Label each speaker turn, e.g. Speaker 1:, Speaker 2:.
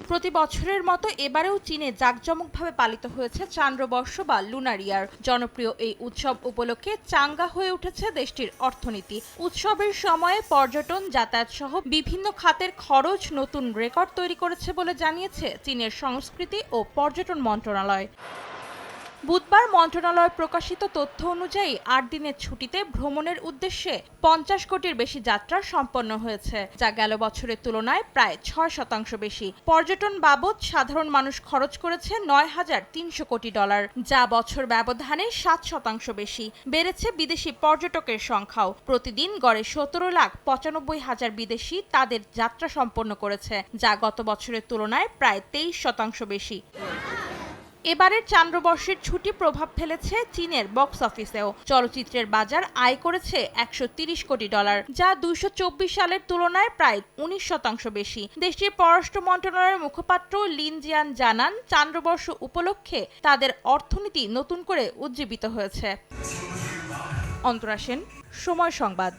Speaker 1: প্রতি বছরের মতো এবারেও চীনে জাঁকজমকভাবে পালিত হয়েছে চান্দ্রবর্ষ বা লুনার ইয়ার। জনপ্রিয় এই উৎসব উপলক্ষে চাঙ্গা হয়ে উঠেছে দেশটির অর্থনীতি। উৎসবের সময়ে পর্যটন, যাতায়াত সহ বিভিন্ন খাতের খরচ নতুন রেকর্ড তৈরি করেছে বলে জানিয়েছে চীনের সংস্কৃতি ও পর্যটন মন্ত্রণালয়। বুধবার মন্ত্রণালয় প্রকাশিত তথ্য অনুযায়ী ৮ দিনের ছুটিতে ভ্রমণের উদ্দেশ্যে ৫০ কোটির বেশি যাত্রা সম্পন্ন হয়েছে, যা গেল বছরের তুলনায় প্রায় ৬% বেশি। পর্যটন বাবদ সাধারণ মানুষ খরচ করেছে $৯,৩০০ কোটি, যা বছর ব্যবধানে ৭% বেশি। বেড়েছে বিদেশি পর্যটকের সংখ্যাও। প্রতিদিন গড়ে ১৭,৯৫,০০০ বিদেশি তাদের যাত্রা সম্পন্ন করেছে, যা গত বছরের তুলনায় প্রায় ২৩% বেশি। এবারের চান্দ্রবর্ষের ছুটি প্রভাব ফেলেছে চীনের বক্স অফিসেও। চলচ্চিত্রের বাজার আয় করেছে $১৩০ কোটি, যা ২০২৪ সালের তুলনায় প্রায় ১৯% বেশি। দেশটির পররাষ্ট্র মন্ত্রণালয়ের মুখপাত্র লিন জিয়ান জানান, চান্দ্রবর্ষ উপলক্ষে তাদের অর্থনীতি নতুন করে উজ্জীবিত হয়েছে। অন্তরা সেন, সময় সংবাদ।